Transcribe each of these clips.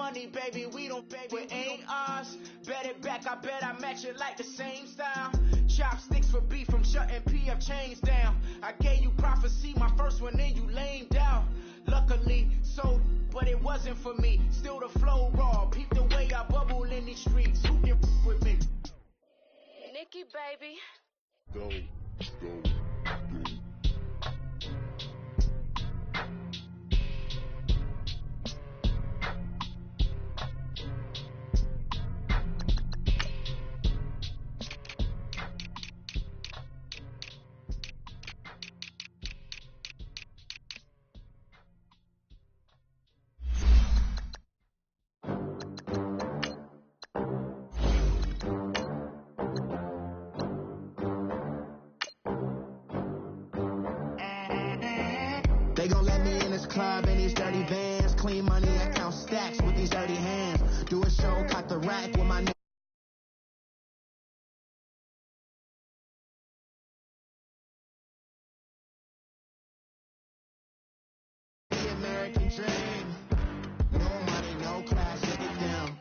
money, baby, we don't pay with ain't ours. Bet it back, I bet I match it like the same style. Chopsticks for beef from shutting PF chains down. I gave you prophecy, my first one, then you lamed out. Luckily, sold, but it wasn't for me. Still the flow raw, peep the way I bubble in these streets. Who can with me? Nikki, baby. Go. They gon' let me in this club in these dirty vans. Clean money, I count stacks with these dirty hands. Do a show, cut the rack with my the American dream. No money, no class, look at them.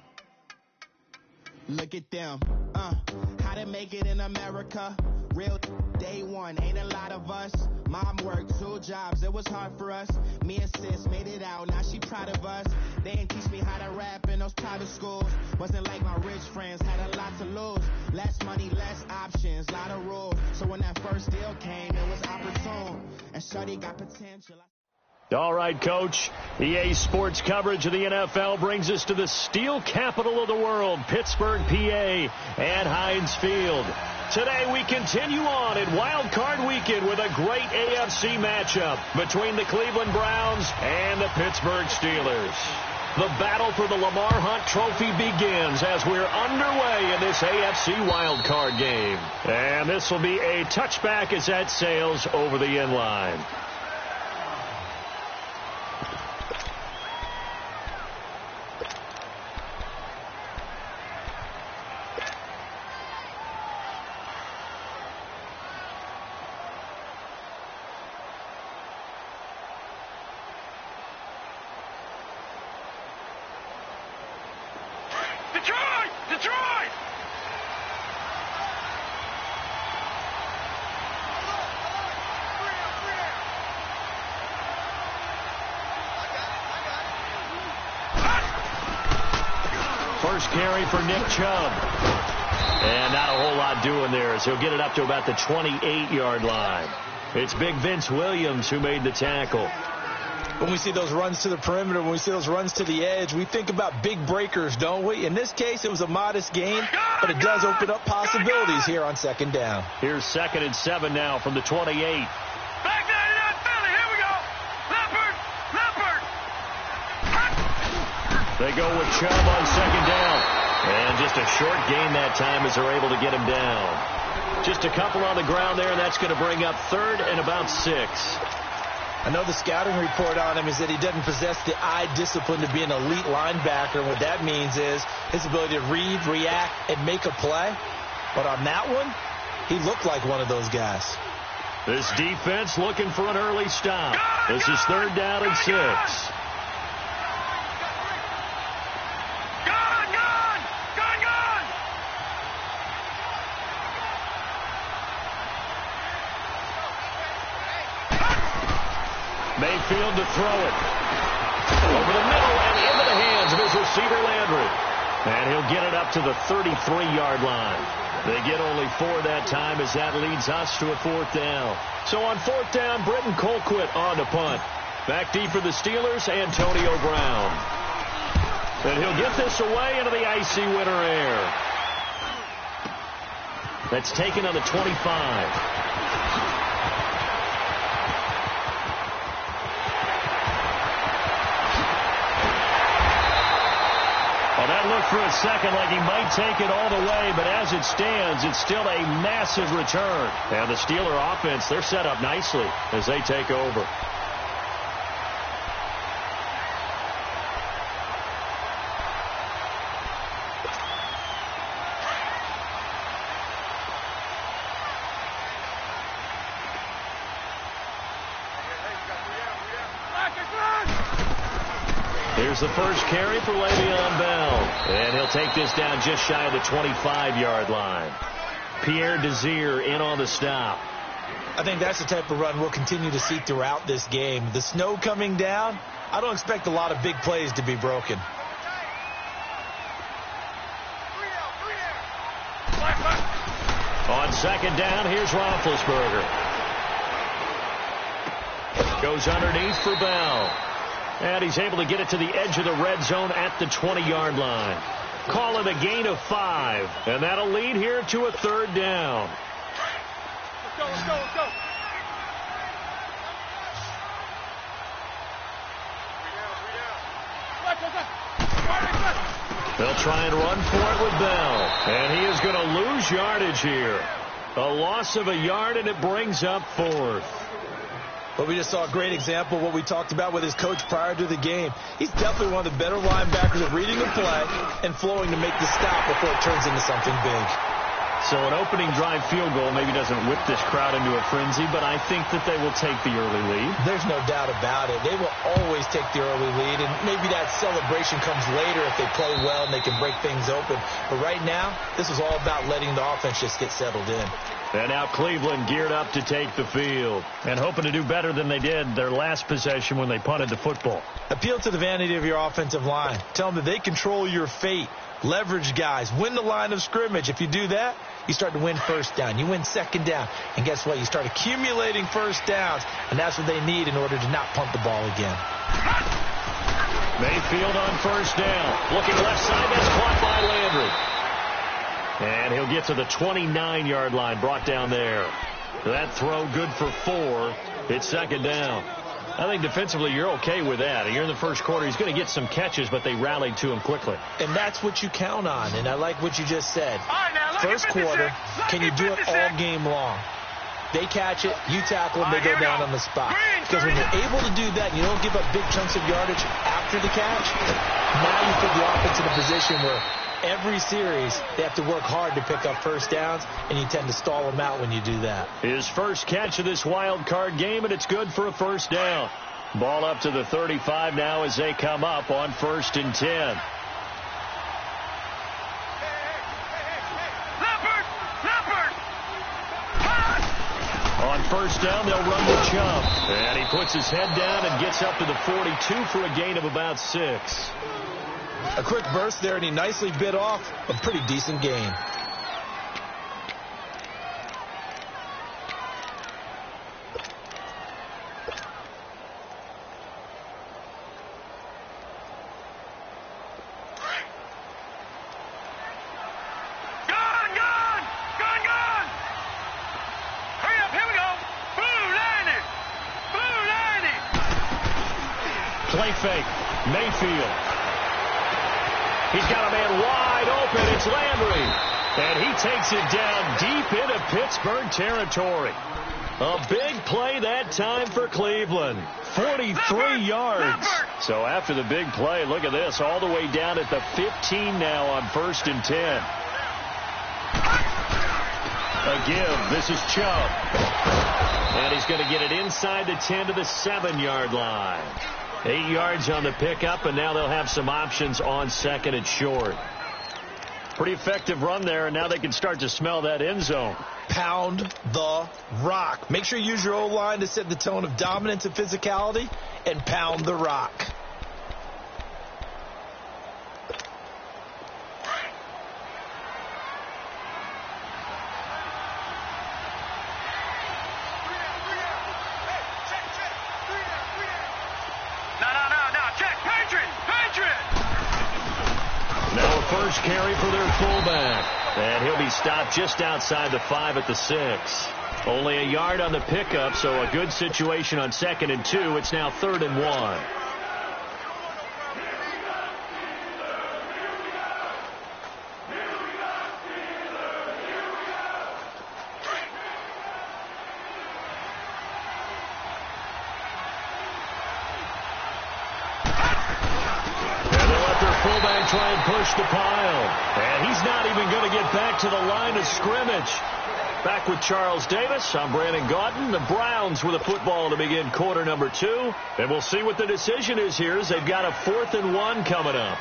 Look at them, how to make it in America. Real day one, ain't a lot of us. Mom worked 2 jobs, it was hard for us. Me and sis made it out, now she proud of us. They didn't teach me how to rap in those private schools. Wasn't like my rich friends, had a lot to lose. Less money, less options, lot of rules. So when that first deal came, it was opportune. And Shorty got potential. All right, Coach. EA Sports coverage of the NFL brings us to the steel capital of the world, Pittsburgh, PA, and Heinz Field. Today we continue on in Wild Card Weekend with a great AFC matchup between the Cleveland Browns and the Pittsburgh Steelers. The battle for the Lamar Hunt Trophy begins as we're underway in this AFC Wild Card game. And this will be a touchback as that sails over the end line. Detroit! First carry for Nick Chubb. And not a whole lot doing there as he'll get it up to about the 28-yard line. It's Big Vince Williams who made the tackle. When we see those runs to the perimeter, when we see those runs to the edge, we think about big breakers, don't we? In this case, it was a modest gain, but it does open up possibilities here on second down. Here's 2nd and 7 now from the 28. Back 99 Philly, here we go. Leopard. They go with Chubb on second down. And just a short gain that time as they're able to get him down. Just a couple on the ground there, and that's going to bring up 3rd and about 6. I know the scouting report on him is that he doesn't possess the eye discipline to be an elite linebacker. And what that means is his ability to read, react, and make a play. But on that one, he looked like one of those guys. This defense looking for an early stop. This is 3rd down and 6. Mayfield to throw it. Over the middle and into the hands of his receiver, Landry. And he'll get it up to the 33-yard line. They get only 4 that time as that leads us to a 4th down. So on 4th down, Britton Colquitt on to punt. Back deep for the Steelers, Antonio Brown. And he'll get this away into the icy winter air. That's taken on the 25. That looked for a second like he might take it all the way, but as it stands, it's still a massive return. And the Steeler offense, they're set up nicely as they take over. Here's the first carry for Le'Veon Bell. And he'll take this down just shy of the 25-yard line. Pierre Desir in on the stop. I think that's the type of run we'll continue to see throughout this game. The snow coming down, I don't expect a lot of big plays to be broken. On second down, here's Roethlisberger. Goes underneath for Bell. And he's able to get it to the edge of the red zone at the 20-yard line. Call it a gain of 5. And that'll lead here to a third down. Let's go, let's go, let's go. They'll try and run for it with Bell. And he is going to lose yardage here. A loss of a yard, and it brings up 4th. But we just saw a great example of what we talked about with his coach prior to the game. He's definitely one of the better linebackers at reading the play and flowing to make the stop before it turns into something big. So an opening drive field goal maybe doesn't whip this crowd into a frenzy, but I think that they will take the early lead. There's no doubt about it. They will always take the early lead, and maybe that celebration comes later if they play well and they can break things open. But right now, this is all about letting the offense just get settled in. And now Cleveland geared up to take the field and hoping to do better than they did their last possession when they punted the football. Appeal to the vanity of your offensive line. Tell them that they control your fate. Leverage guys. Win the line of scrimmage. If you do that, you start to win first down. You win second down. And guess what? You start accumulating first downs. And that's what they need in order to not punt the ball again. Mayfield on first down. Looking left side. That's caught by Landry. And he'll get to the 29-yard line, brought down there. That throw good for 4. It's second down. I think defensively you're okay with that. You're in the first quarter. He's going to get some catches, but they rallied to him quickly. And that's what you count on, and I like what you just said. Right, now, first quarter, can you do it all game long? They catch it, you tackle them, they go down on the spot. Because when you're able to do that, you don't give up big chunks of yardage after the catch, now you put the offense in a position where every series, they have to work hard to pick up first downs, and you tend to stall them out when you do that. His first catch of this wild card game, and it's good for a first down. Ball up to the 35 now as they come up on 1st and 10. On first down, they'll run the jump. And he puts his head down and gets up to the 42 for a gain of about 6. A quick burst there, and he nicely bit off a pretty decent gain. Play fake. Mayfield. He's got a man wide open. It's Landry. And he takes it down deep into Pittsburgh territory. A big play that time for Cleveland. 43 yards. So after the big play, look at this. All the way down at the 15 now on 1st and 10. A give. This is Chubb. And he's going to get it inside the 10 to the 7-yard line. 8 yards on the pickup, and now they'll have some options on second and short. Pretty effective run there, and now they can start to smell that end zone. Pound the rock. Make sure you use your O-line to set the tone of dominance and physicality, and pound the rock. First carry for their fullback. And he'll be stopped just outside the 5 at the 6. Only a yard on the pickup, so a good situation on 2nd and 2. It's now 3rd and 1. Try and push the pile. And he's not even going to get back to the line of scrimmage. Back with Charles Davis. I'm Brandon Gaudin. The Browns with a football to begin quarter number 2. And we'll see what the decision is here as they've got a 4th and 1 coming up.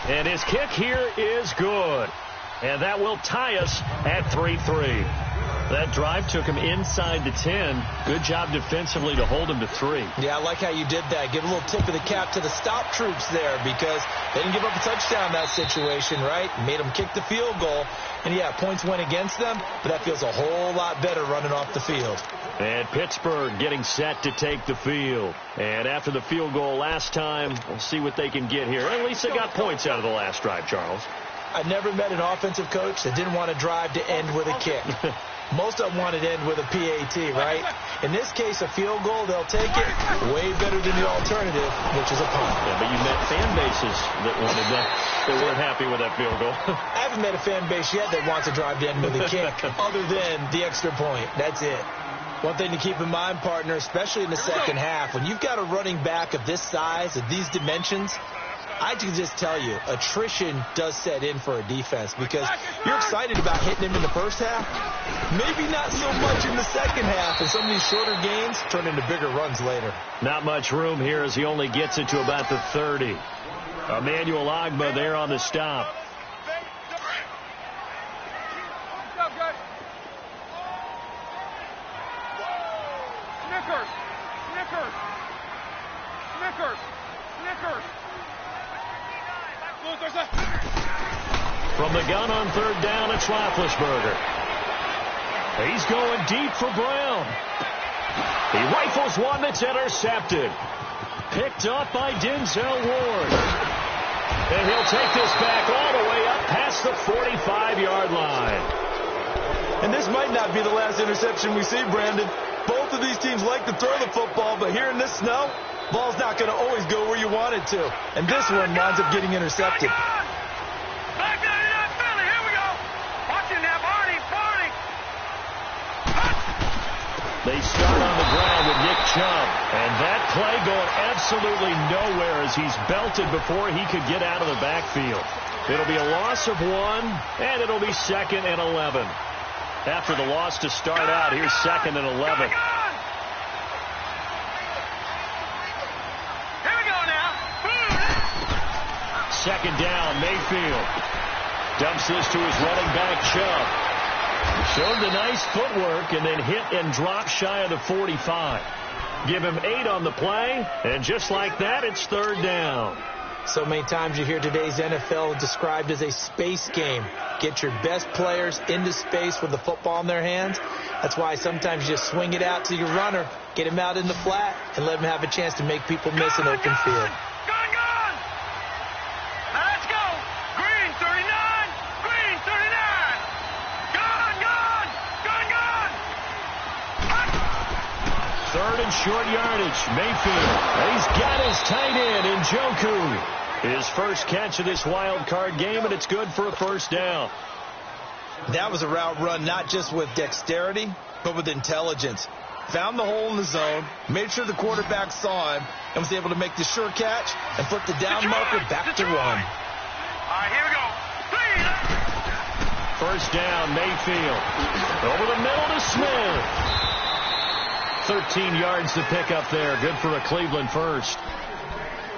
And his kick here is good. And that will tie us at 3-3. That drive took him inside the 10. Good job defensively to hold him to 3. Yeah, I like how you did that. Give a little tip of the cap to the stop troops there because they didn't give up a touchdown in that situation, right? Made them kick the field goal. And, yeah, points went against them, but that feels a whole lot better running off the field. And Pittsburgh getting set to take the field. And after the field goal last time, we'll see what they can get here. At least they got points out of the last drive, Charles. I never met an offensive coach that didn't want to drive to end with a kick. Most of them wanted to end with a PAT, right? In this case, a field goal, they'll take it. Way better than the alternative, which is a punt. Yeah, but you met fan bases that wanted that. They weren't happy with that field goal. I haven't met a fan base yet that wants to drive to end with a kick other than the extra point. That's it. One thing to keep in mind, partner, especially in the second half, when you've got a running back of this size, of these dimensions, I can just tell you, attrition does set in for a defense because you're excited about hitting him in the first half. Maybe not so much in the second half, and some of these shorter gains turn into bigger runs later. Not much room here as he only gets it to about the 30. Emmanuel Ogbah there on the stop. From the gun on 3rd down, it's Roethlisberger. He's going deep for Brown. He rifles one that's intercepted. Picked up by Denzel Ward. And he'll take this back all the way up past the 45-yard line. And this might not be the last interception we see, Brandon. Both of these teams like to throw the football, but here in this snow, ball's not going to always go where you want it to. And this one winds up getting intercepted. They start on the ground with Nick Chubb. And that play going absolutely nowhere as he's belted before he could get out of the backfield. It'll be a loss of 1, and it'll be 2nd and 11. After the loss to start out, here's 2nd and 11. Second down, Mayfield. Dumps this to his running back, Chubb. Showed the nice footwork and then hit and dropped shy of the 45. Give him 8 on the play, and just like that, it's 3rd down. So many times you hear today's NFL described as a space game. Get your best players into space with the football in their hands. That's why sometimes you just swing it out to your runner, get him out in the flat, and let him have a chance to make people miss an open field. Third and short yardage. Mayfield. He's got his tight end, Njoku. His first catch of this wild card game, and it's good for a 1st down. That was a route run not just with dexterity, but with intelligence. Found the hole in the zone, made sure the quarterback saw him, and was able to make the sure catch and flip the down marker back to run. All right, here we go. Please. 1st down, Mayfield. Over the middle to Smith. 13 yards to pick up there. Good for a Cleveland 1st.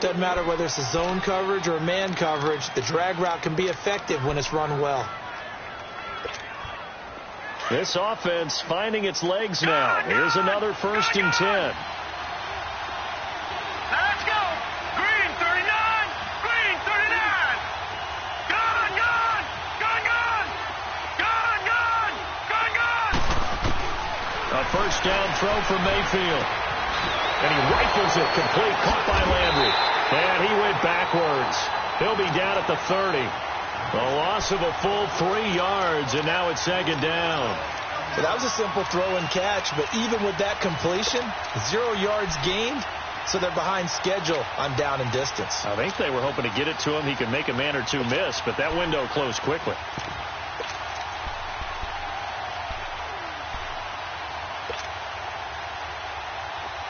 Doesn't matter whether it's a zone coverage or a man coverage. The drag route can be effective when it's run well. This offense finding its legs now. Here's another 1st and 10. Let's go. Green 39. Green 39. Gone, gone. Gone, gone. Gone, gone. Gone, gone. A 1st down throw for Mayfield. And he rifles it complete. Caught by Landry. And he went backwards. He'll be down at the 30. A loss of a full 3 yards, and now it's 2nd down. So that was a simple throw and catch, but even with that completion, 0 yards gained, so they're behind schedule on down and distance. I think they were hoping to get it to him. He could make a man or two miss, but that window closed quickly.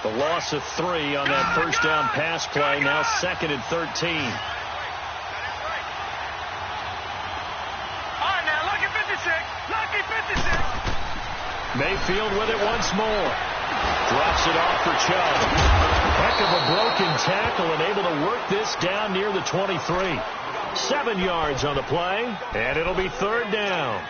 The loss of 3 on that 1st down pass play, now 2nd and 13. Mayfield with it once more. Drops it off for Chubb. Heck of a broken tackle and able to work this down near the 23. 7 yards on the play, and it'll be third down.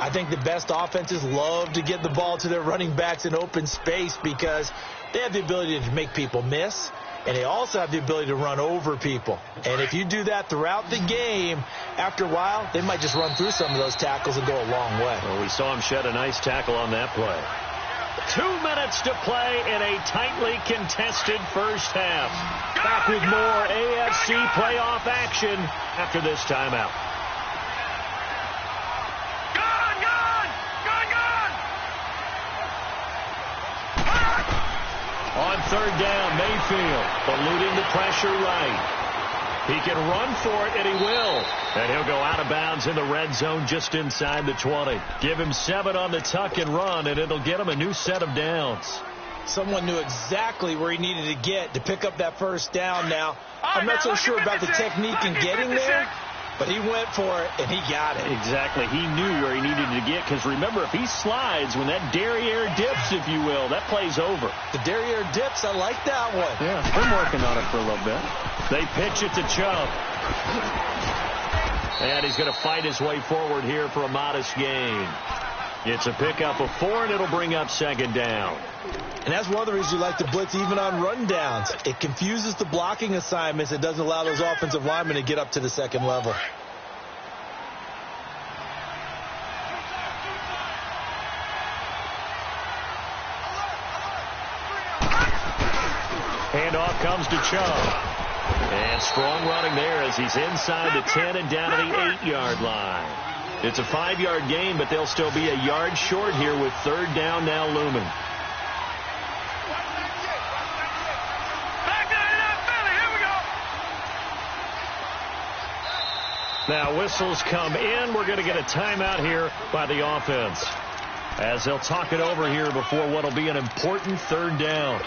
I think the best offenses love to get the ball to their running backs in open space because they have the ability to make people miss, and they also have the ability to run over people. And if you do that throughout the game, after a while, they might just run through some of those tackles and go a long way. Well, we saw him shed a nice tackle on that play. 2 minutes to play in a tightly contested first half. Back with more AFC playoff action after this timeout. On third down, Mayfield eluding the pressure right. He can run for it, and he will. And he'll go out of bounds in the red zone just inside the 20. Give him 7 on the tuck and run, and it'll get him a new set of downs. Someone knew exactly where he needed to get to pick up that first down. Now, I'm not so sure about the technique in getting there, but he went for it, and he got it. Exactly. He knew where he needed to get, because remember, if he slides, when that derriere dips, if you will, that play's over. The derriere dips, I like that one. Yeah, been working on it for a little bit. They pitch it to Chubb. And he's going to fight his way forward here for a modest gain. It's a pickup of 4, and it'll bring up second down. And that's one of the reasons you like to blitz even on rundowns. It confuses the blocking assignments. It doesn't allow those offensive linemen to get up to the second level. Handoff comes to Chubb. And strong running there as he's inside the 10 and down to the 8-yard line. It's a 5-yard gain, but they'll still be a yard short here with third down now looming. Now whistles come in. We're going to get a timeout here by the offense as they'll talk it over here before what will be an important third down.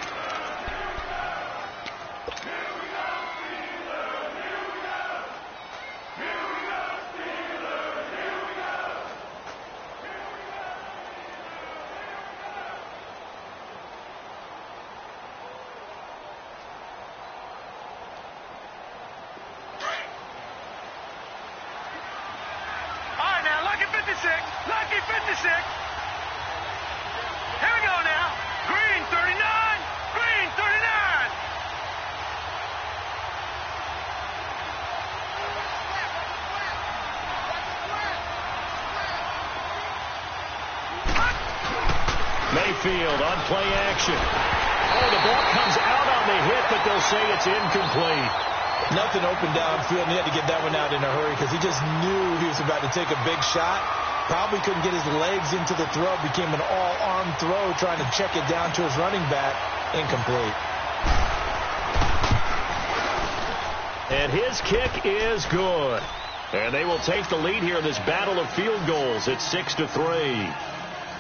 Lucky 56. Here we go now. Green 39. Green 39. Mayfield on play action. Oh, the ball comes out on the hit, but they'll say it's incomplete. Nothing open downfield, and he had to get that one out in a hurry because he just knew he was about to take a big shot. Probably couldn't get his legs into the throw. Became an all-arm throw trying to check it down to his running back. Incomplete. And his kick is good. And they will take the lead here in this battle of field goals at 6-3.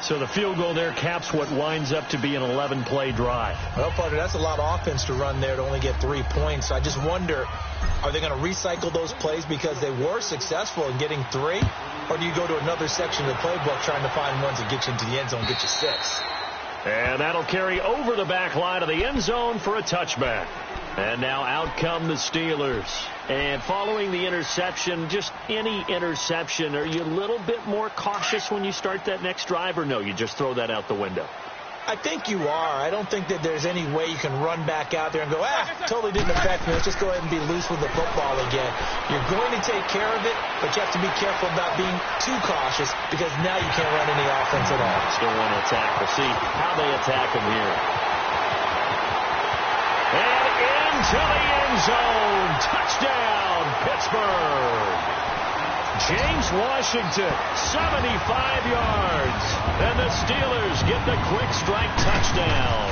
So the field goal there caps what winds up to be an 11-play drive. Well, partner, that's a lot of offense to run there to only get 3 points. I just wonder, are they going to recycle those plays because they were successful in getting 3? Or do you go to another section of the playbook trying to find ones that get you into the end zone and get you 6? And that'll carry over the back line of the end zone for a touchback. And now out come the Steelers. And following the interception, just any interception, are you a little bit more cautious when you start that next drive, or no, you just throw that out the window? I think you are. I don't think that there's any way you can run back out there and go, totally didn't affect me. Let's just go ahead and be loose with the football again. You're going to take care of it, but you have to be careful about being too cautious because now you can't run any offense at all. Still want to attack. We'll see how they attack him here. And into the end zone. Touchdown, Pittsburgh. James Washington, 75 yards. And the Steelers get the quick strike touchdown.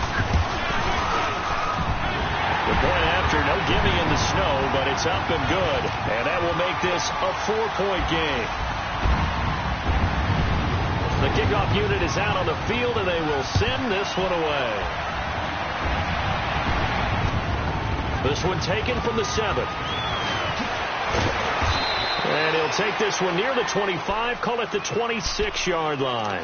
The point after, no gimme in the snow, but it's up and good. And that will make this a 4-point game. The kickoff unit is out on the field, and they will send this one away. This one taken from the 7. And he'll take this one near the 25, call it the 26-yard line.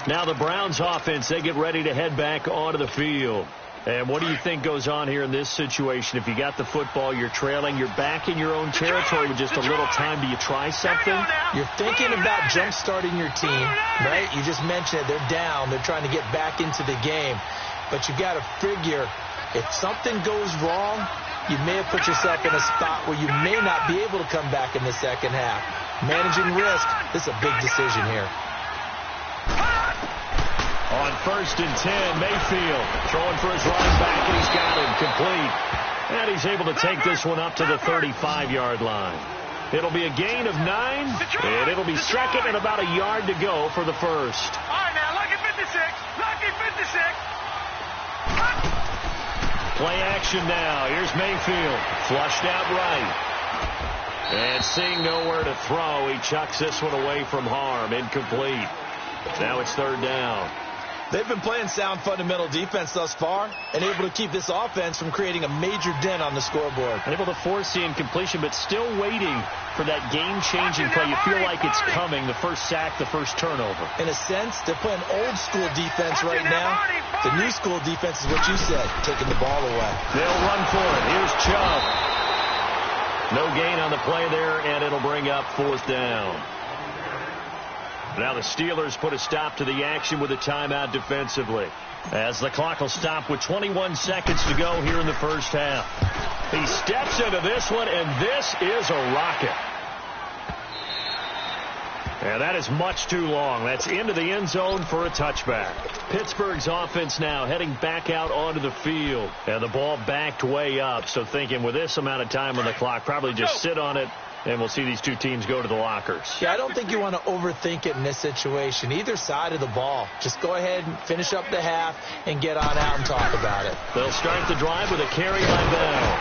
Now the Browns offense, they get ready to head back onto the field. And what do you think goes on here in this situation? If you got the football, you're trailing, you're back in your own territory with just a little time. Do you try something? You're thinking about jump-starting your team, right? You just mentioned it. They're down. They're trying to get back into the game. But you've got to figure if something goes wrong, you may have put yourself in a spot where you may not be able to come back in the second half. Managing risk, this is a big decision here. On 1st and 10, Mayfield throwing for his running back, and he's got him complete. And he's able to take this one up to the 35-yard line. It'll be a gain of 9, and it'll be second and about a yard to go for the first. All right, now, lucky 56. Lucky 56. Play action now. Here's Mayfield. Flushed out right. And seeing nowhere to throw, he chucks this one away from harm. Incomplete. Now it's 3rd down. They've been playing sound fundamental defense thus far and able to keep this offense from creating a major dent on the scoreboard. Able to force the incompletion, but still waiting for that game-changing play. You feel like it's coming, the first sack, the first turnover. In a sense, they're playing old-school defense right now. The new school defense is what you said, taking the ball away. They'll run for it. Here's Chubb. No gain on the play there, and it'll bring up 4th down. Now the Steelers put a stop to the action with a timeout defensively, as the clock will stop with 21 seconds to go here in the first half. He steps into this one, and this is a rocket. And that is much too long. That's into the end zone for a touchback. Pittsburgh's offense now heading back out onto the field, and the ball backed way up. So thinking with this amount of time on the clock, probably just sit on it, and we'll see these two teams go to the lockers. Yeah, I don't think you want to overthink it in this situation. Either side of the ball. Just go ahead and finish up the half and get on out and talk about it. They'll start the drive with a carry by Bell.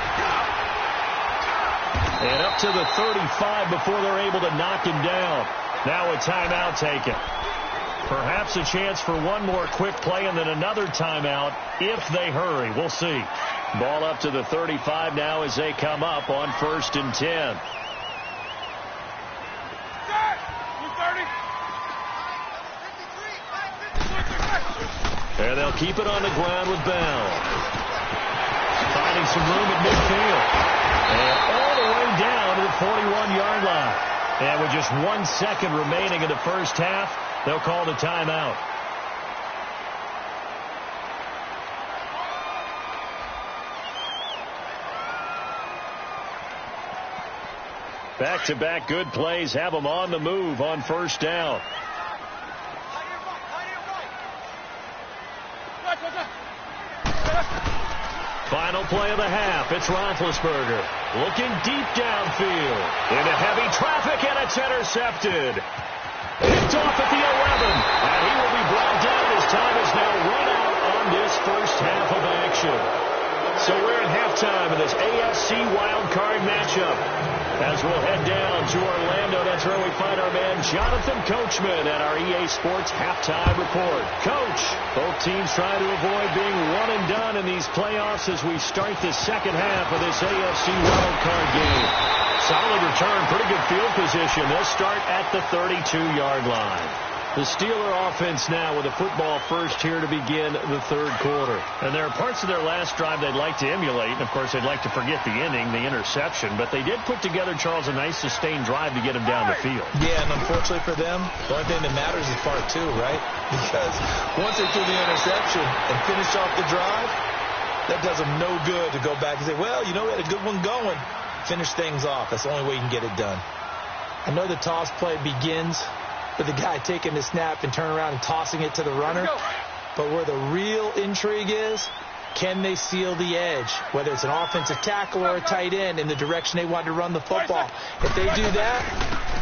And up to the 35 before they're able to knock him down. Now a timeout taken. Perhaps a chance for one more quick play and then another timeout if they hurry. We'll see. Ball up to the 35 now as they come up on 1st and 10. And they'll keep it on the ground with Bell. Finding some room at midfield. And all the way down to the 41-yard line. And with just 1 second remaining in the first half, they'll call the timeout. Back-to-back good plays have them on the move on 1st down. Final play of the half. It's Roethlisberger looking deep downfield into heavy traffic, and it's intercepted. Picked off at the 11, and he will be brought down. His time is now run out on this first half of action. So we're at halftime of this AFC wildcard matchup. As we'll head down to Orlando, that's where we find our man Jonathan Coachman at our EA Sports Halftime Report. Coach, both teams trying to avoid being one and done in these playoffs as we start the second half of this AFC wildcard game. Solid return, pretty good field position. They'll start at the 32-yard line. The Steeler offense now with a football first here to begin the 3rd quarter. And there are parts of their last drive they'd like to emulate. And, of course, they'd like to forget the inning, the interception. But they did put together, Charles, a nice sustained drive to get him down the field. Yeah, and unfortunately for them, the only thing that matters is part 2, right? Because once they threw the interception and finished off the drive, that does them no good to go back and say, well, you know, we had a good one going. Finish things off. That's the only way you can get it done. I know the toss play begins with the guy taking the snap and turning around and tossing it to the runner. But where the real intrigue is, can they seal the edge, whether it's an offensive tackle or a tight end, in the direction they want to run the football? If they do that,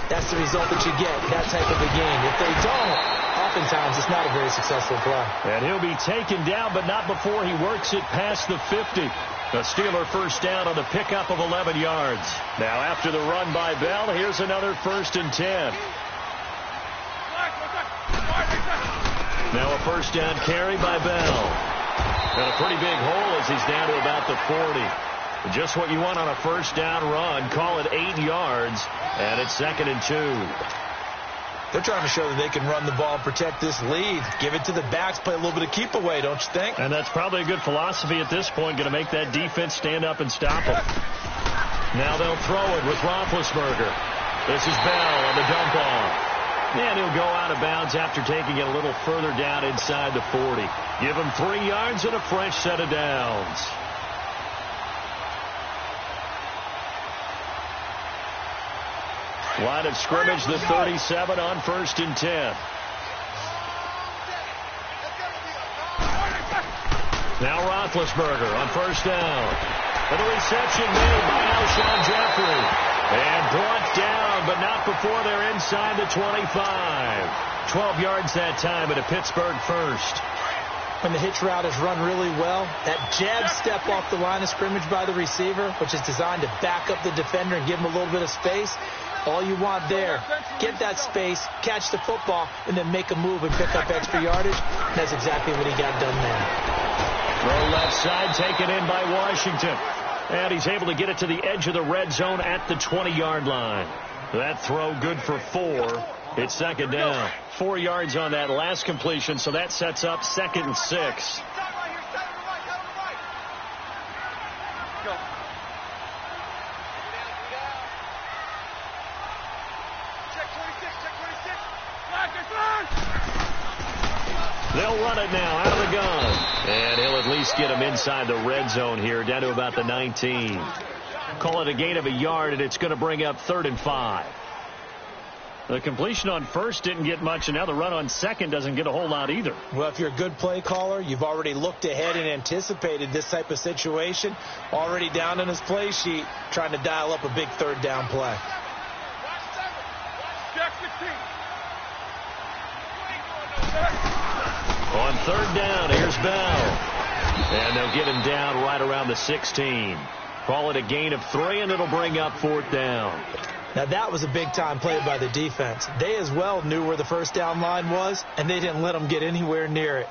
that's the result that you get, that type of a game. If they don't, oftentimes it's not a very successful play. And he'll be taken down, but not before he works it past the 50. The Steeler first down on the pickup of 11 yards. Now after the run by Bell, here's another 1st and 10. Now a first down carry by Bell. And a pretty big hole as he's down to about the 40. Just what you want on a first down run. Call it 8 yards. And it's 2nd and 2. They're trying to show that they can run the ball and protect this lead. Give it to the backs, play a little bit of keep away, don't you think? And that's probably a good philosophy at this point, going to make that defense stand up and stop them. Now they'll throw it with Roethlisberger. This is Bell on the dump off. And he'll go out of bounds after taking it a little further down inside the 40. Give him 3 yards and a fresh set of downs. Line of scrimmage, the 37 on 1st and 10. Now Roethlisberger on 1st down. And the reception made by Alshon Jeffrey. And brought down, but not before they're inside the 25. 12 yards that time at a Pittsburgh first. When the hitch route is run really well, that jab step off the line of scrimmage by the receiver, which is designed to back up the defender and give him a little bit of space, all you want there, get that space, catch the football, and then make a move and pick up extra yardage. That's exactly what he got done there. Throw left side taken in by Washington. And he's able to get it to the edge of the red zone at the 20-yard line. That throw good for 4. It's 2nd down. 4 yards on that last completion, so that sets up 2nd and 6. They'll run it now out of the gun. And he'll at least get him inside the red zone here, down to about the 19. Call it a gain of a yard, and it's going to bring up 3rd and 5. The completion on 1st didn't get much, and now the run on 2nd doesn't get a whole lot either. Well, if you're a good play caller, you've already looked ahead and anticipated this type of situation. Already down in his play sheet, trying to dial up a big 3rd down play. On 3rd down, here's Bell. And they'll get him down right around the 16. Call it a gain of 3, and it'll bring up 4th down. Now, that was a big-time play by the defense. They as well knew where the 1st down line was, and they didn't let them get anywhere near it.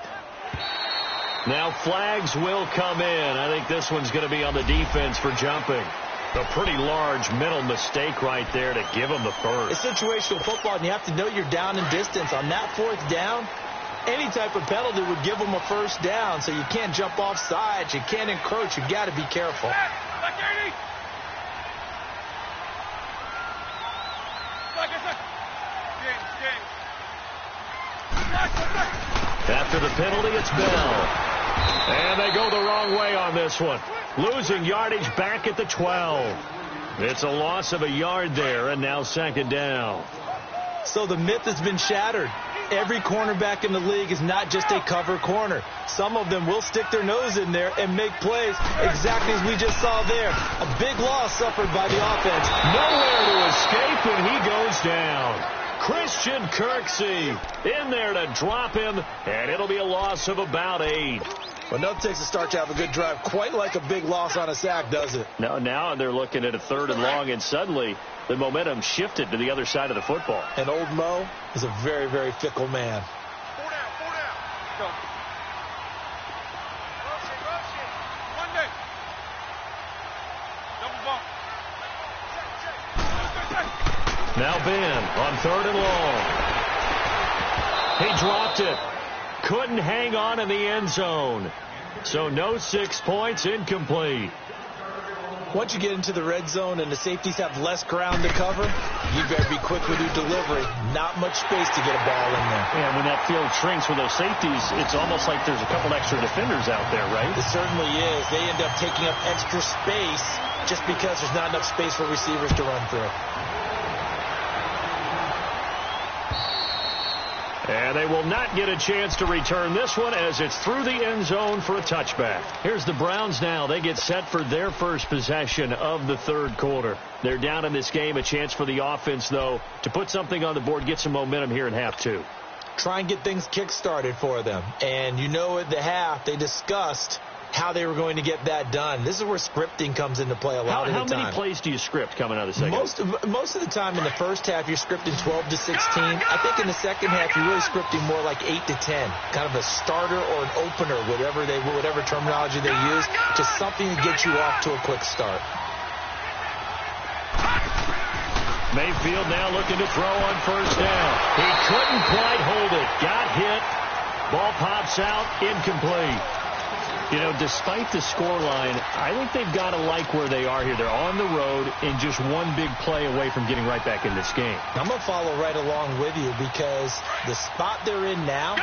Now flags will come in. I think this one's going to be on the defense for jumping. A pretty large mental mistake right there to give them the first. It's situational football, and you have to know you're down in distance. On that 4th down, any type of penalty would give them a 1st down, so you can't jump off sides. You can't encroach. You've got to be careful. After the penalty, it's Bell. And they go the wrong way on this one. Losing yardage back at the 12. It's a loss of a yard there, and now 2nd down. So the myth has been shattered. Every cornerback in the league is not just a cover corner. Some of them will stick their nose in there and make plays exactly as we just saw there. A big loss suffered by the offense. Nowhere to escape, and he goes down. Christian Kirksey in there to drop him, and it'll be a loss of about 8. Well, nothing takes a start to have a good drive quite like a big loss on a sack, does it? No, now they're looking at a 3rd and long, and suddenly the momentum shifted to the other side of the football. And old Mo is a very, very fickle man. 4 down. Go. Rush it. One day. Double bump. Now Ben on 3rd and long. He dropped it. Couldn't hang on in the end zone. So no 6 points, incomplete. Once you get into the red zone and the safeties have less ground to cover, you better be quick with your delivery. Not much space to get a ball in there. And when that field shrinks with those safeties, it's almost like there's a couple extra defenders out there, right? It certainly is. They end up taking up extra space just because there's not enough space for receivers to run through. And they will not get a chance to return this one as it's through the end zone for a touchback. Here's the Browns now. They get set for their first possession of the 3rd quarter. They're down in this game. A chance for the offense, though, to put something on the board, get some momentum here in half 2. Try and get things kick-started for them. And you know at the half, they discussed how they were going to get that done. This is where scripting comes into play a lot of the time. How many plays do you script coming out of the second? Most of the time in the first half, you're scripting 12 to 16. I think in the second half, you're really scripting more like 8 to 10. Kind of a starter or an opener, whatever terminology they use. Just something to get you off to a quick start. Mayfield now looking to throw on first down. He couldn't quite hold it. Got hit. Ball pops out. Incomplete. You know, despite the scoreline, I think they've got to like where they are here. They're on the road and just one big play away from getting right back in this game. I'm going to follow right along with you because the spot they're in now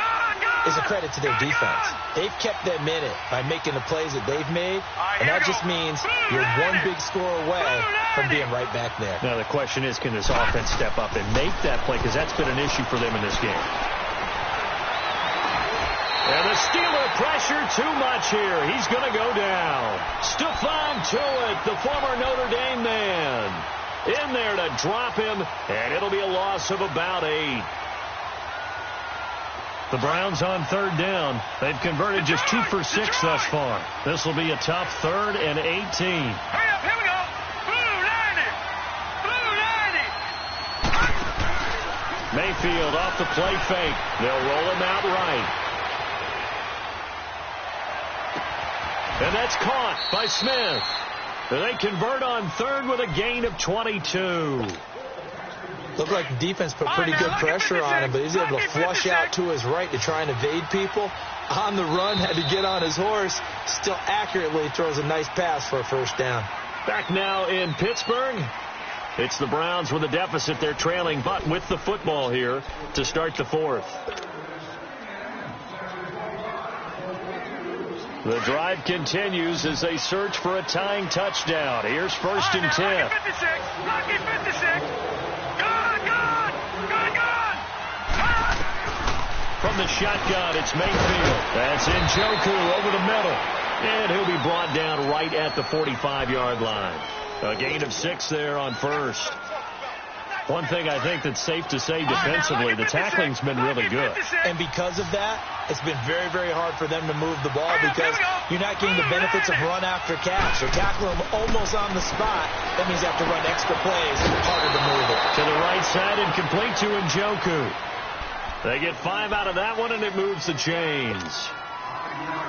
is a credit to their defense. They've kept them in it by making the plays that they've made, and that just means you're one big score away from being right back there. Now the question is, can this offense step up and make that play? Because that's been an issue for them in this game. And the Steeler pressure too much here. He's going to go down. Stephon Tuitt, the former Notre Dame man, in there to drop him, and it'll be a loss of about 8. The Browns on third down. They've converted just 2 for 6 thus far. This will be a tough 3rd and 18. Hurry up, here we go. Blue 90. Blue 90. Mayfield off the play fake. They'll roll him out right. And that's caught by Smith. They convert on 3rd with a gain of 22. Looked like the defense put pretty good pressure on him, but he's able to flush out to his right to try and evade people. On the run, had to get on his horse. Still accurately throws a nice pass for a first down. Back now in Pittsburgh. It's the Browns with a deficit. They're trailing, but with the football here to start the 4th. The drive continues as they search for a tying touchdown. Here's 1st and 10. Lucky 56. Good. From the shotgun, it's Mayfield. That's Njoku over the middle. And he'll be brought down right at the 45-yard line. A gain of 6 there on 1st. One thing I think that's safe to say defensively, the tackling's been really good. And because of that, it's been very, very hard for them to move the ball because you're not getting the benefits of run after catch. You're tackling them almost on the spot. That means you have to run extra plays, harder to move it. To the right side and complete to Njoku. They get 5 out of that one, and it moves the chains.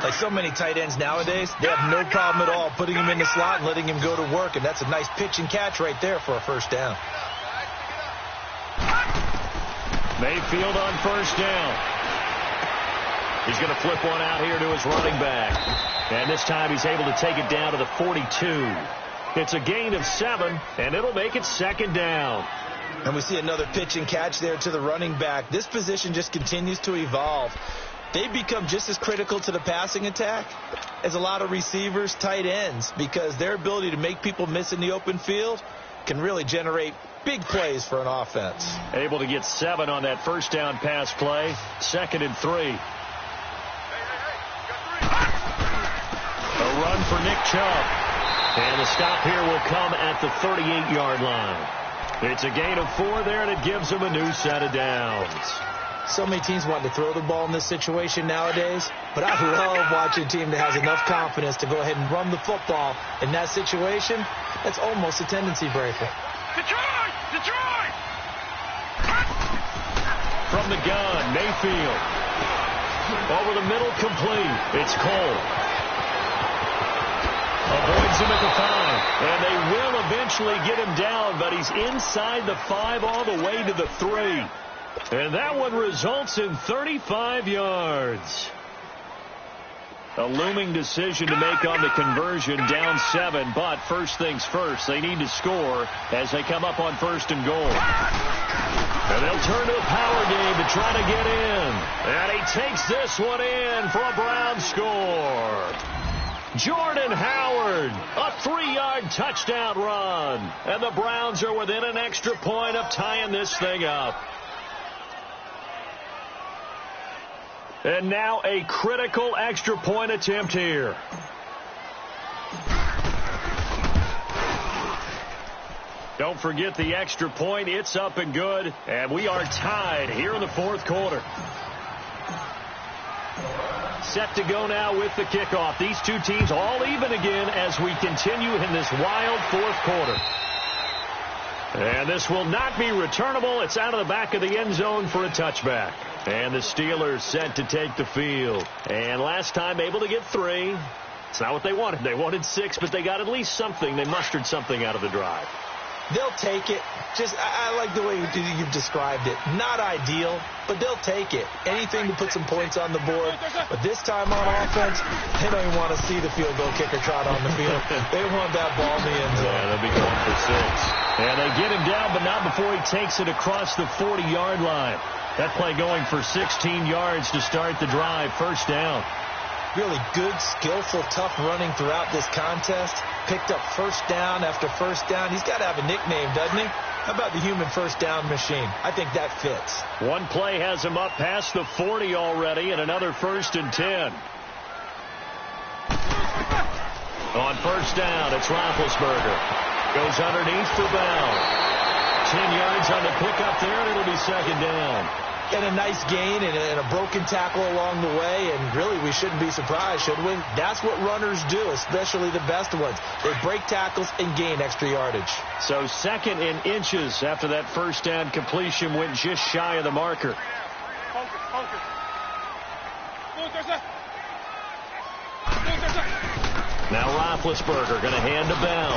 Like so many tight ends nowadays, they have no problem at all putting him in the slot and letting him go to work, and that's a nice pitch and catch right there for a first down. Mayfield on first down. He's going to flip one out here to his running back. And this time he's able to take it down to the 42. It's a gain of 7, and it'll make it 2nd down. And we see another pitch and catch there to the running back. This position just continues to evolve. They've become just as critical to the passing attack as a lot of receivers, tight ends, because their ability to make people miss in the open field can really generate big plays for an offense. Able to get 7 on that first down pass play. 2nd and 3. A run for Nick Chubb. And the stop here will come at the 38-yard line. It's a gain of 4 there, and it gives them a new set of downs. So many teams want to throw the ball in this situation nowadays, but I love watching a team that has enough confidence to go ahead and run the football. In that situation, that's almost a tendency breaker. Detroit! From the gun, Mayfield. Over the middle, complete. It's Cole. Avoids him at the 5. And they will eventually get him down, but he's inside the 5 all the way to the 3. And that one results in 35 yards. A looming decision to make on the conversion, down 7, but first things first, they need to score as they come up on 1st and goal. And they'll turn to a power game to try to get in. And he takes this one in for a Brown score. Jordan Howard, a 3-yard touchdown run. And the Browns are within an extra point of tying this thing up. And now a critical extra point attempt here. Don't forget the extra point. It's up and good. And we are tied here in the 4th quarter. Set to go now with the kickoff. These two teams all even again as we continue in this wild 4th quarter. And this will not be returnable. It's out of the back of the end zone for a touchback. And the Steelers set to take the field. And last time able to get 3. It's not what they wanted. They wanted 6, but they got at least something. They mustered something out of the drive. They'll take it. I like the way you've described it. Not ideal, but they'll take it. Anything to put some points on the board. But this time on offense, they don't even want to see the field goal kicker trot on the field. They want that ball in the end zone. Yeah, they'll be going for 6. And they get him down, but not before he takes it across the 40-yard line. That play going for 16 yards to start the drive. First down. Really good, skillful, tough running throughout this contest. Picked up first down after first down. He's got to have a nickname, doesn't he? How about the human first down machine? I think that fits. One play has him up past the 40 already, and another 1st and 10. On first down, it's Roethlisberger. Goes underneath for Bell. 10 yards on the pickup there, and it'll be 2nd down. And a nice gain and a broken tackle along the way, and really we shouldn't be surprised, should we? That's what runners do, especially the best ones. They break tackles and gain extra yardage. So 2nd and inches after that first down completion, went just shy of the marker. Now Roethlisberger going to hand to Bell.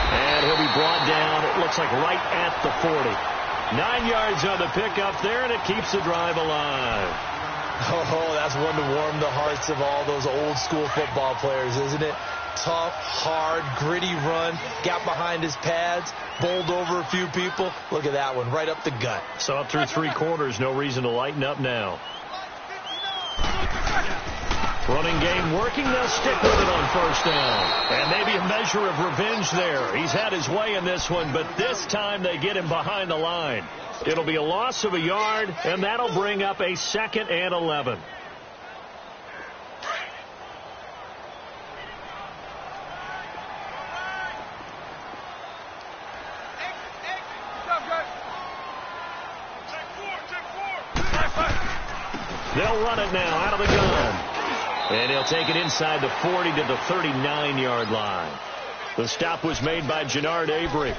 And he'll be brought down, it looks like right at the 40. 9 yards on the pickup there, and it keeps the drive alive. Oh, that's one to warm the hearts of all those old-school football players, isn't it? Tough, hard, gritty run, got behind his pads, bowled over a few people. Look at that one, right up the gut. So up through 3 quarters, no reason to lighten up now. Running game working, they'll stick with it on first down. And maybe a measure of revenge there. He's had his way in this one, but this time they get him behind the line. It'll be a loss of a yard, and that'll bring up a 2nd and 11. They'll run it now out of the gun. And he'll take it inside the 40 to the 39-yard line. The stop was made by Gennard Avery.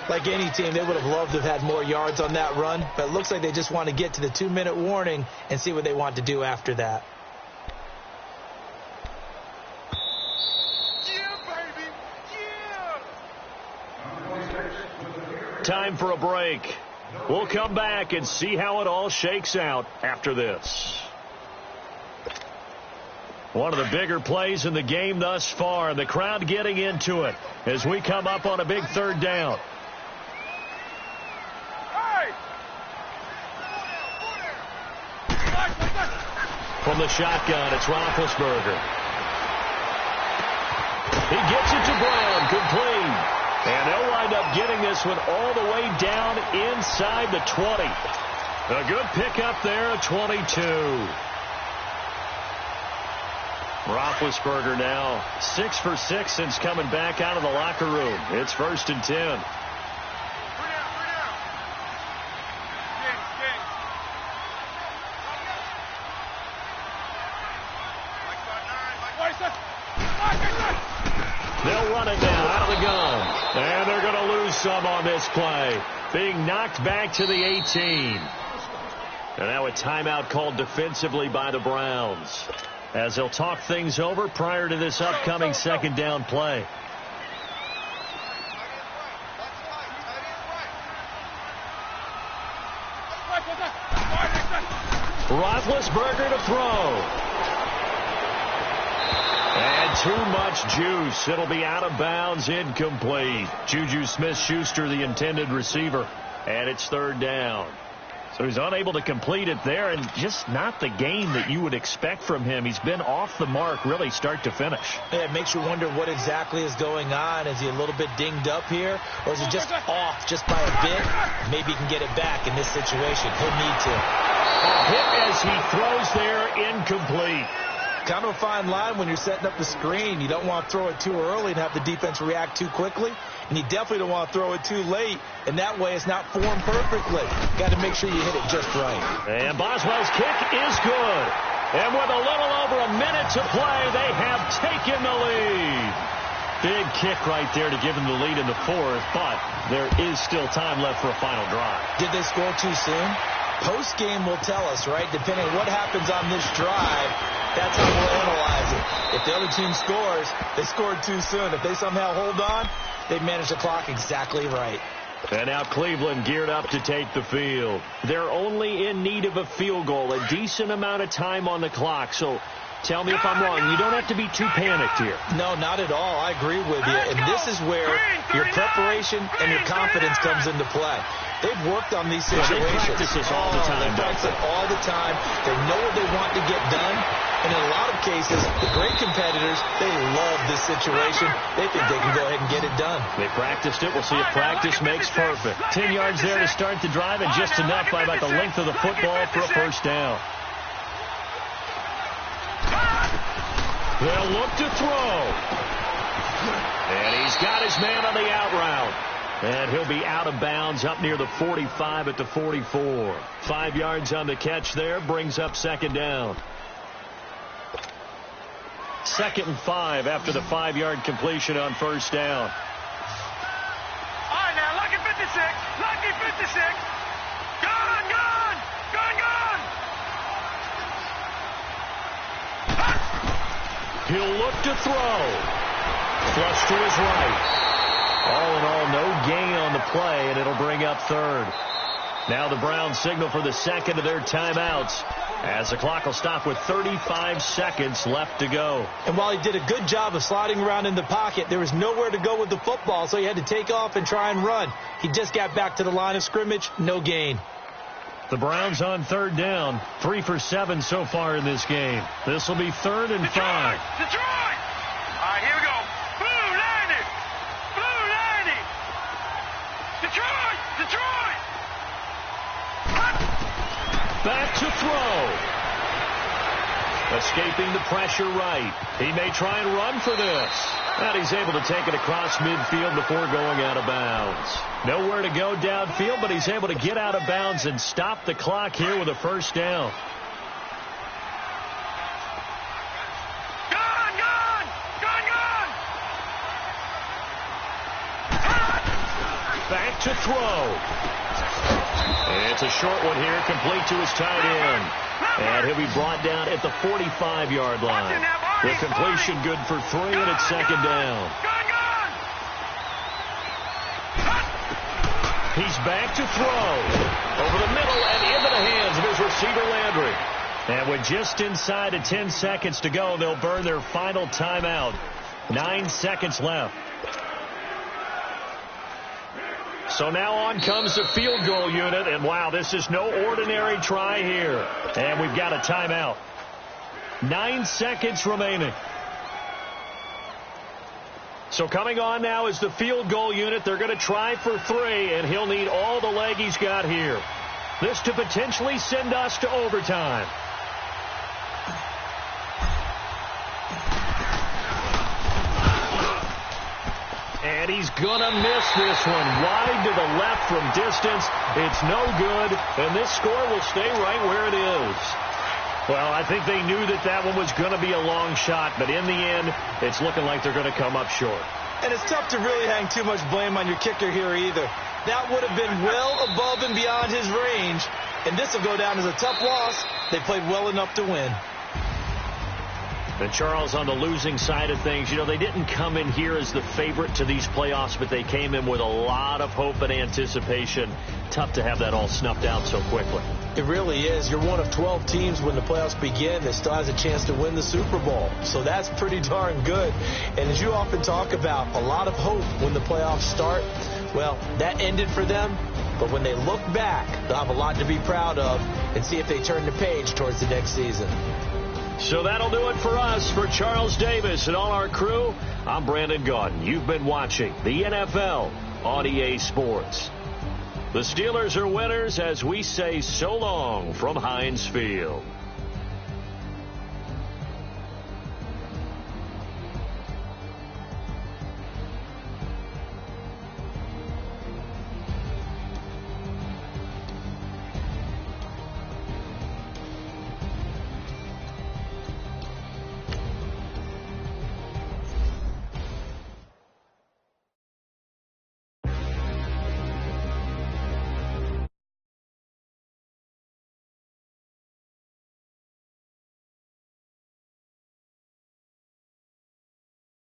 Like any team, they would have loved to have had more yards on that run, but it looks like they just want to get to the 2-minute warning and see what they want to do after that. Yeah, baby. Yeah. Time for a break. We'll come back and see how it all shakes out after this. One of the bigger plays in the game thus far, and the crowd getting into it as we come up on a big 3rd down. From the shotgun, it's Roethlisberger. He gets it to Brown, complete. And they'll wind up getting this one all the way down inside the 20. A good pickup there at 22. Roethlisberger now 6 for 6 since coming back out of the locker room. It's 1st and 10. They'll run it now out of the gun. And they're going to lose some on this play. Being knocked back to the 18. And now a timeout called defensively by the Browns, as they'll talk things over prior to this upcoming 2nd down play. Roethlisberger to throw. And too much juice. It'll be out of bounds, incomplete. Juju Smith-Schuster, the intended receiver. And it's 3rd down. So he's unable to complete it there, and just not the game that you would expect from him. He's been off the mark really start to finish. Yeah, it makes you wonder what exactly is going on. Is he a little bit dinged up here, or is he just off just by a bit? Maybe he can get it back in this situation. He'll need to. A hit as he throws there, incomplete. Kind of a fine line when you're setting up the screen. You don't want to throw it too early and have the defense react too quickly. And you definitely don't want to throw it too late. And that way it's not formed perfectly. Got to make sure you hit it just right. And Boswell's kick is good. And with a little over a minute to play, they have taken the lead. Big kick right there to give them the lead in the 4th, but there is still time left for a final drive. Did they score too soon? Post-game will tell us, right? Depending on what happens on this drive, That's how we'll analyze it. If the other team scores, they scored too soon. If they somehow hold on, they manage the clock exactly right. And now Cleveland geared up to take the field. They're only in need of a field goal, a decent amount of time on the clock. So tell me if I'm wrong. You don't have to be too panicked here. No, not at all. I agree with you. And this is where your preparation and your confidence comes into play. They've worked on these situations. They practice this all the time. They practice it all the time. They know what they want to get done. And in a lot of cases, the great competitors, they love this situation. They think they can go ahead and get it done. They practiced it. We'll see if practice makes perfect. 10 yards there to start the drive, and just enough by about the length of the football for a first down. They'll look to throw. And he's got his man on the out route. And he'll be out of bounds up near the 45 at the 44. 5 yards on the catch there, brings up second down. 2nd and 5 after the 5-yard completion on first down. All right, now, lucky 56. Lucky 56. Gone, gone. Gone, gone. He'll look to throw. Flush to his right. All in all, no gain on the play, and it'll bring up third. Now the Browns signal for the second of their timeouts, as the clock will stop with 35 seconds left to go. And while he did a good job of sliding around in the pocket, there was nowhere to go with the football, so he had to take off and try and run. He just got back to the line of scrimmage, no gain. The Browns on third down, 3 for 7 so far in this game. This will be 3rd and 5. Detroit! All right, here we go. Blue 90! Blue 90! Detroit! Detroit! Back to throw. Escaping the pressure right. He may try and run for this. And he's able to take it across midfield before going out of bounds. Nowhere to go downfield, but he's able to get out of bounds and stop the clock here with a first down. Gone, gone! Gone, gone! Back to throw. It's a short one here, complete to his tight end. And he'll be brought down at the 45-yard line. The completion good for 3, and it's second down. He's back to throw. Over the middle and into the hands of his receiver, Landry. And with just inside of 10 seconds to go, they'll burn their final timeout. 9 seconds left. So now on comes the field goal unit, and wow, this is no ordinary try here. And we've got a timeout. 9 seconds remaining. So coming on now is the field goal unit. They're going to try for 3, and he'll need all the leg he's got here. This to potentially send us to overtime. And he's going to miss this one. Wide to the left from distance. It's no good, and this score will stay right where it is. Well, I think they knew that that one was going to be a long shot, but in the end, it's looking like they're going to come up short. And it's tough to really hang too much blame on your kicker here either. That would have been well above and beyond his range, and this will go down as a tough loss. They played well enough to win. And Charles, on the losing side of things, you know, they didn't come in here as the favorite to these playoffs, but they came in with a lot of hope and anticipation. Tough to have that all snuffed out so quickly. It really is. You're one of 12 teams when the playoffs begin that still has a chance to win the Super Bowl. So that's pretty darn good. And as you often talk about, a lot of hope when the playoffs start. Well, that ended for them. But when they look back, they'll have a lot to be proud of and see if they turn the page towards the next season. So that'll do it for us. For Charles Davis and all our crew, I'm Brandon Gaudin. You've been watching the NFL on EA Sports. The Steelers are winners as we say so long from Heinz Field.